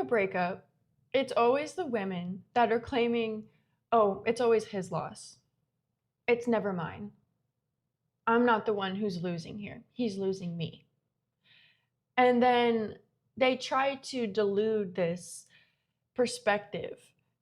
a breakup, it's always the women that are claiming, oh, it's always his loss. It's never mine. I'm not the one who's losing here. He's losing me. And then they try to delude this perspective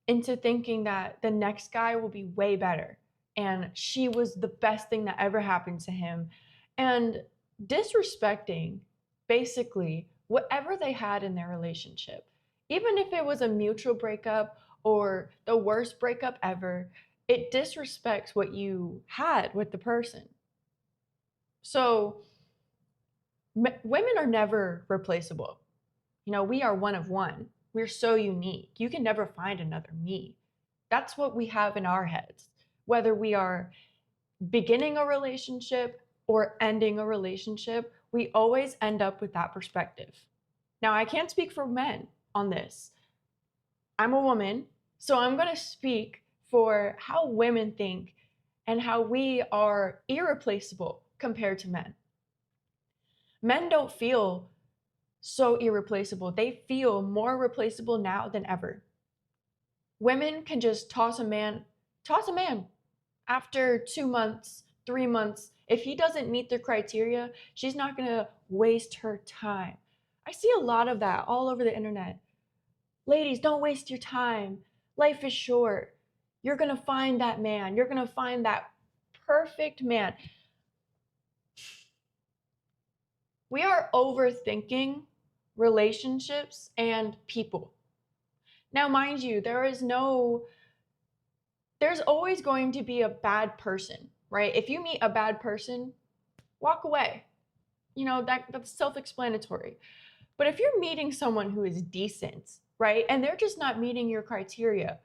into thinking that the next guy will be way better and she was the best thing that ever happened to him, and disrespecting basically whatever they had in their relationship. Even if it was a mutual breakup or the worst breakup ever, it disrespects what you had with the person. So women are never replaceable. We are one of one. We're so unique. You can never find another me. That's what we have in our heads. Whether we are beginning a relationship or ending a relationship, we always end up with that perspective. Now, I can't speak for men on this. I'm a woman, so I'm going to speak for how women think and how we are irreplaceable compared to men. Men don't feel so irreplaceable. They feel more replaceable now than ever. Women can just toss a man after 2 months, 3 months. If he doesn't meet the criteria, she's not going to waste her time. I see a lot of that all over the internet. Ladies, don't waste your time. Life is short. You're going to find that man. You're going to find that perfect man. We are overthinking relationships and people. Now, mind you, there's always going to be a bad person, right? If you meet a bad person, walk away. That's self-explanatory. But if you're meeting someone who is decent, right, and they're just not meeting your criteria,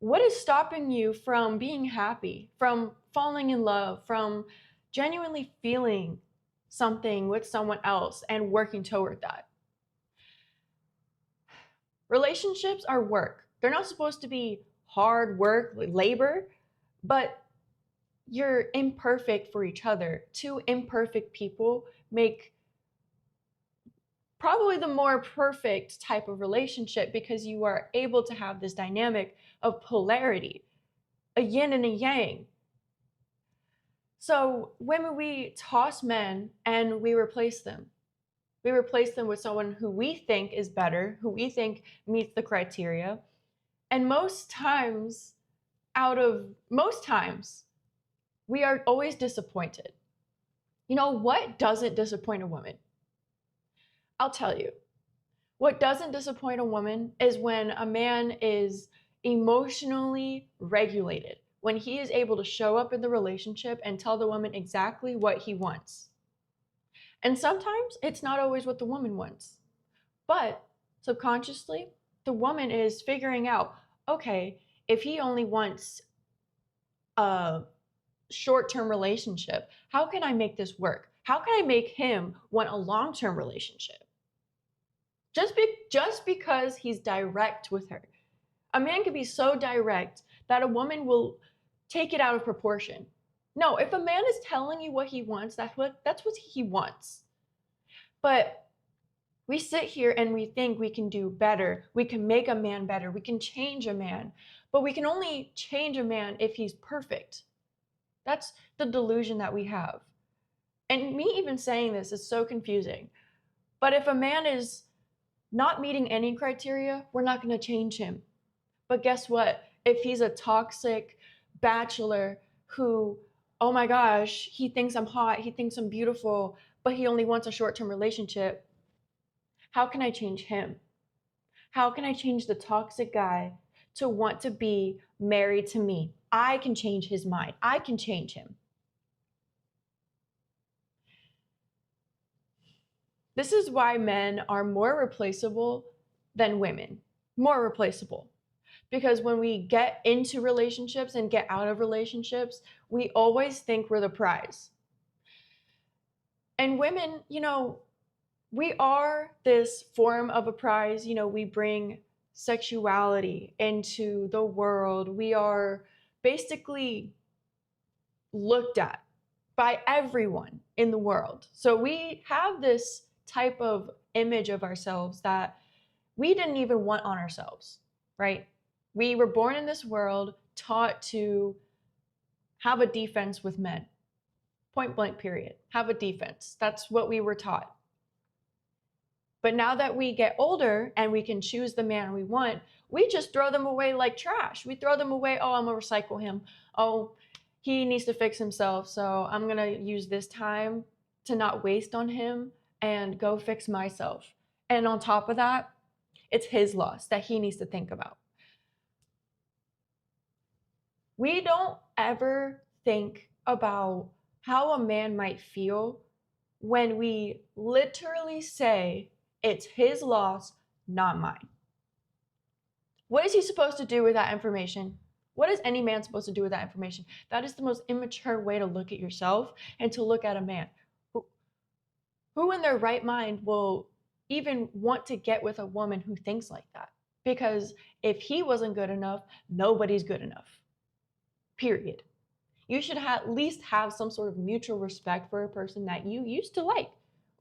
what is stopping you from being happy, from falling in love, from genuinely feeling something with someone else and working toward that? Relationships are work. They're not supposed to be hard work, labor, but you're imperfect for each other. Two imperfect people make probably the more perfect type of relationship because you are able to have this dynamic of polarity, a yin and a yang. So when we toss men and we replace them with someone who we think is better, who we think meets the criteria. And most times, we are always disappointed. What doesn't disappoint a woman? I'll tell you. What doesn't disappoint a woman is when a man is emotionally regulated, when he is able to show up in the relationship and tell the woman exactly what he wants. And sometimes it's not always what the woman wants. But subconsciously, the woman is figuring out, okay, if he only wants a short-term relationship, how can I make this work? How can I make him want a long-term relationship? Just because he's direct with her. A man can be so direct that a woman will take it out of proportion. No, if a man is telling you what he wants, that's what he wants. But we sit here and we think we can do better. We can make a man better. We can change a man. But we can only change a man if he's perfect. That's the delusion that we have. And me even saying this is so confusing. But if a man is not meeting any criteria, we're not going to change him. But guess what? If he's a toxic bachelor who, oh my gosh, he thinks I'm hot, he thinks I'm beautiful, but he only wants a short-term relationship, how can I change him? How can I change the toxic guy to want to be married to me? I can change his mind. I can change him. This is why men are more replaceable than women. More replaceable. Because when we get into relationships and get out of relationships, we always think we're the prize. And women, we are this form of a prize. We bring sexuality into the world. We are basically looked at by everyone in the world. So we have this type of image of ourselves that we didn't even want on ourselves, right? We were born in this world taught to have a defense with men. Point blank, period. Have a defense. That's what we were taught. But now that we get older and we can choose the man we want, we just throw them away like trash. We throw them away. Oh, I'm going to recycle him. Oh, he needs to fix himself. So I'm going to use this time to not waste on him and go fix myself. And on top of that, it's his loss that he needs to think about. We don't ever think about how a man might feel when we literally say it's his loss, not mine. What is he supposed to do with that information? What is any man supposed to do with that information? That is the most immature way to look at yourself and to look at a man. Who in their right mind will even want to get with a woman who thinks like that? Because if he wasn't good enough, nobody's good enough. Period. You should at least have some sort of mutual respect for a person that you used to like,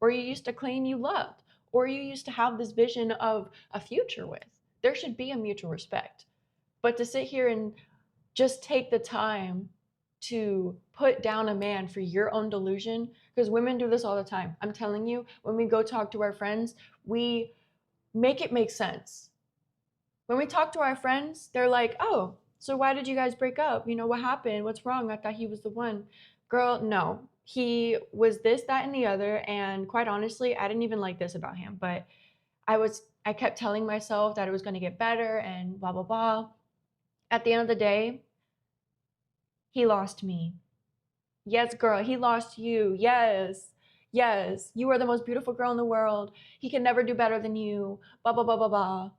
or you used to claim you loved, or you used to have this vision of a future with. There should be a mutual respect. But to sit here and just take the time to put down a man for your own delusion, because women do this all the time. I'm telling you, when we go talk to our friends, we make it make sense. When we talk to our friends, they're like, oh, so why did you guys break up? You know, what happened? What's wrong? I thought he was the one. Girl, no. He was this, that, and the other. And quite honestly, I didn't even like this about him. But I kept telling myself that it was going to get better and blah, blah, blah. At the end of the day, he lost me. Yes, girl, he lost you. Yes. Yes. You are the most beautiful girl in the world. He can never do better than you. Blah, blah, blah, blah, blah.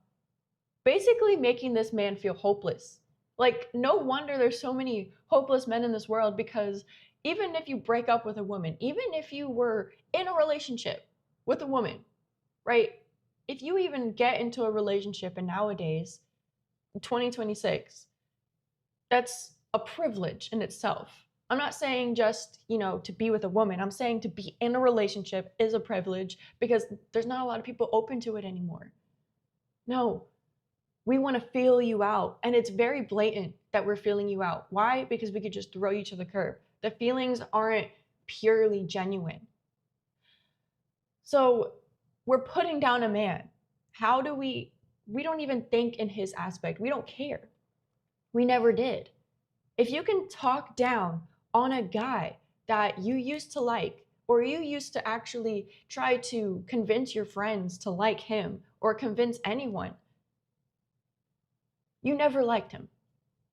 Basically making this man feel hopeless. Like, no wonder there's so many hopeless men in this world, because even if you break up with a woman, even if you were in a relationship with a woman, right? If you even get into a relationship, and nowadays, 2026, that's a privilege in itself. I'm not saying just, to be with a woman. I'm saying to be in a relationship is a privilege, because there's not a lot of people open to it anymore. No, we want to feel you out. And it's very blatant that we're feeling you out. Why? Because we could just throw you to the curb. The feelings aren't purely genuine. So we're putting down a man. How do we don't even think in his aspect. We don't care. We never did. If you can talk down on a guy that you used to like, or you used to actually try to convince your friends to like him, or convince anyone, you never liked him,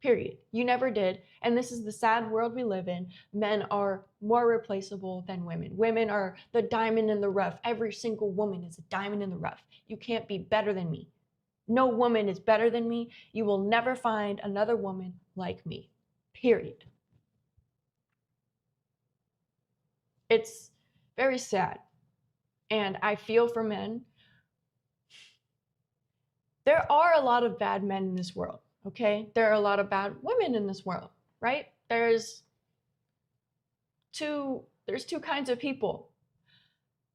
period. You never did. And this is the sad world we live in. Men are more replaceable than women. Women are the diamond in the rough. Every single woman is a diamond in the rough. You can't be better than me. No woman is better than me. You will never find another woman like me, period. It's very sad. And I feel for men. There are a lot of bad men in this world, okay? There are a lot of bad women in this world, right? There's two kinds of people.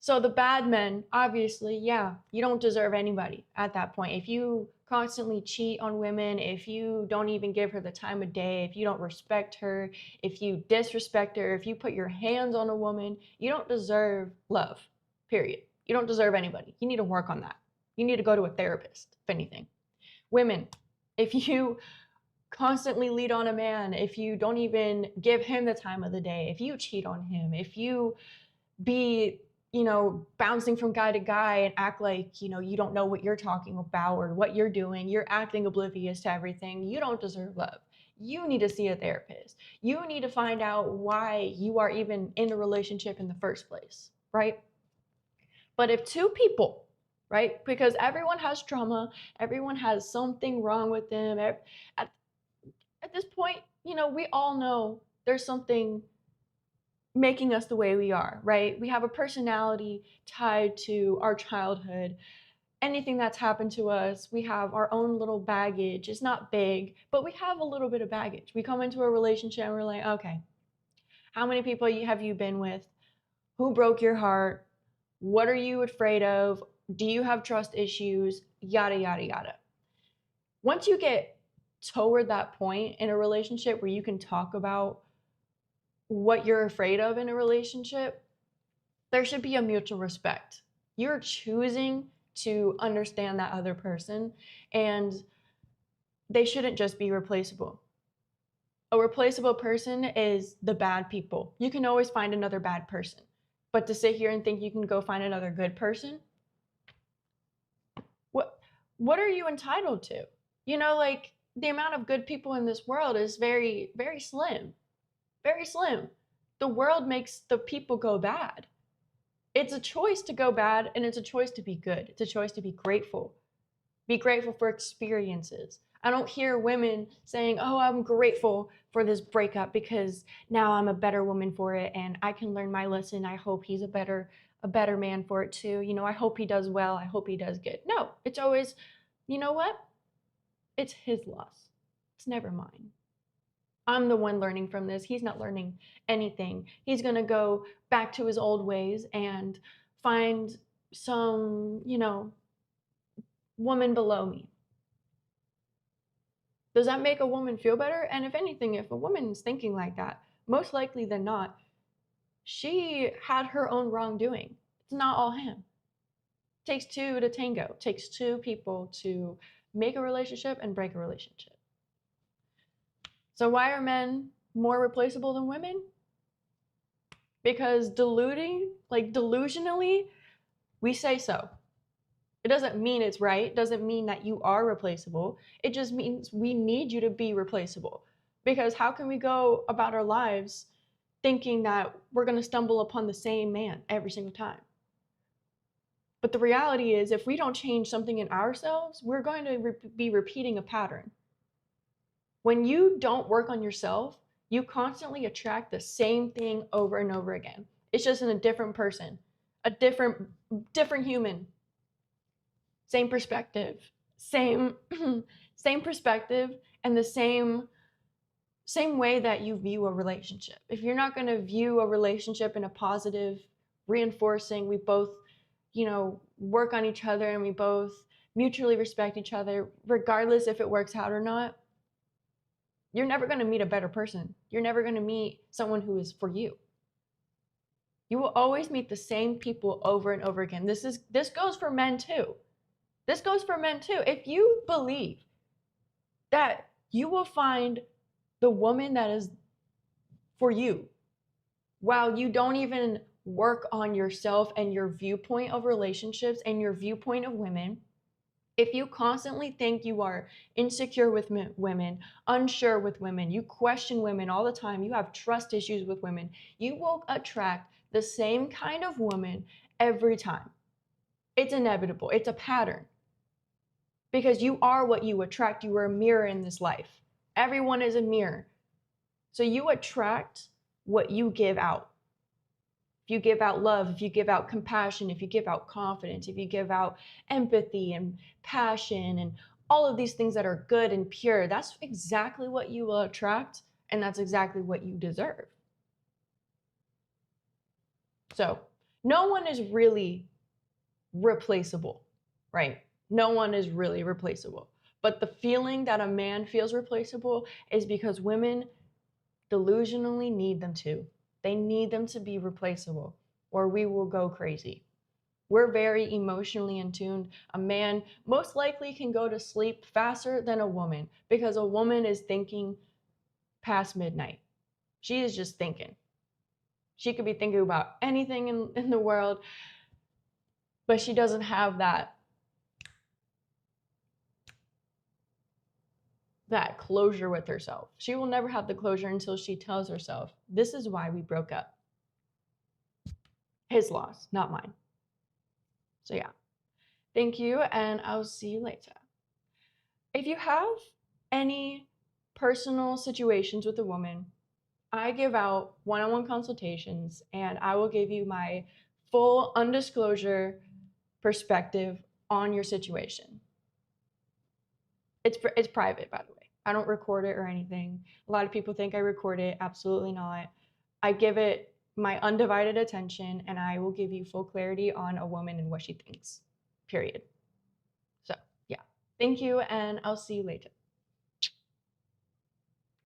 So the bad men, obviously, yeah, you don't deserve anybody at that point. If you constantly cheat on women, if you don't even give her the time of day, if you don't respect her, if you disrespect her, if you put your hands on a woman, you don't deserve love, period. You don't deserve anybody. You need to work on that. You need to go to a therapist, if anything. Women, if you constantly lead on a man, if you don't even give him the time of the day, if you cheat on him, if you be bouncing from guy to guy and act like, you don't know what you're talking about or what you're doing, you're acting oblivious to everything, you don't deserve love. You need to see a therapist. You need to find out why you are even in a relationship in the first place, right? But if two people, right, because everyone has trauma, everyone has something wrong with them, at this point, we all know there's something making us the way we are, right? We have a personality tied to our childhood. Anything that's happened to us, we have our own little baggage. It's not big, but we have a little bit of baggage. We come into a relationship and we're like, okay, how many people have you been with? Who broke your heart? What are you afraid of? Do you have trust issues? yada, yada, yada. Once you get toward that point in a relationship where you can talk about what you're afraid of in a relationship, there should be a mutual respect. You're choosing to understand that other person, and they shouldn't just be replaceable. A replaceable person is the bad people. You can always find another bad person. But to sit here and think you can go find another good person, what are you entitled to? You know, like, the amount of good people in this world is very, very slim. Very slim. The world makes the people go bad. It's a choice to go bad, and it's a choice to be good. It's a choice to be grateful. Be grateful for experiences. I don't hear women saying, "Oh, I'm grateful for this breakup because now I'm a better woman for it and I can learn my lesson. I hope he's a better man for it too. You know, I hope he does well. I hope he does good." No, it's always, you know what? It's his loss. It's never mine. I'm the one learning from this. He's not learning anything. He's going to go back to his old ways and find some, woman below me. Does that make a woman feel better? And if anything, if a woman is thinking like that, most likely than not, she had her own wrongdoing. It's not all him. It takes two to tango. It takes two people to make a relationship and break a relationship. So why are men more replaceable than women? Because delusionally, we say so. It doesn't mean it's right. It doesn't mean that you are replaceable. It just means we need you to be replaceable. Because how can we go about our lives thinking that we're going to stumble upon the same man every single time? But the reality is, if we don't change something in ourselves, we're going to be repeating a pattern. When you don't work on yourself, you constantly attract the same thing over and over again. It's just in a different person, a different human. Same perspective, same perspective, and the same way that you view a relationship. If you're not going to view a relationship in a positive, reinforcing, we both, work on each other and we both mutually respect each other, regardless if it works out or not, you're never going to meet a better person. You're never going to meet someone who is for you. You will always meet the same people over and over again. This goes for men too. This goes for men too. If you believe that you will find the woman that is for you, while you don't even work on yourself and your viewpoint of relationships and your viewpoint of women, if you constantly think you are insecure with women, unsure with women, you question women all the time, you have trust issues with women, you will attract the same kind of woman every time. It's inevitable. It's a pattern. Because you are what you attract. You are a mirror in this life. Everyone is a mirror. So you attract what you give out. If you give out love, if you give out compassion, if you give out confidence, if you give out empathy and passion and all of these things that are good and pure, that's exactly what you will attract, and that's exactly what you deserve. So no one is really replaceable, right? No one is really replaceable. But the feeling that a man feels replaceable is because women delusionally need them to. They need them to be replaceable, or we will go crazy. We're very emotionally in tune. A man most likely can go to sleep faster than a woman because a woman is thinking past midnight. She is just thinking. She could be thinking about anything in the world, but she doesn't have that closure with herself. She will never have the closure until she tells herself, this is why we broke up. His loss, not mine. So yeah, thank you, and I'll see you later. If you have any personal situations with a woman, I give out one-on-one consultations, and I will give you my full undisclosure perspective on your situation. It's private, by the way. I don't record it or anything. A lot of people think I record it. Absolutely not. I give it my undivided attention, and I will give you full clarity on a woman and what she thinks. Period. So Thank you, and I'll see you later.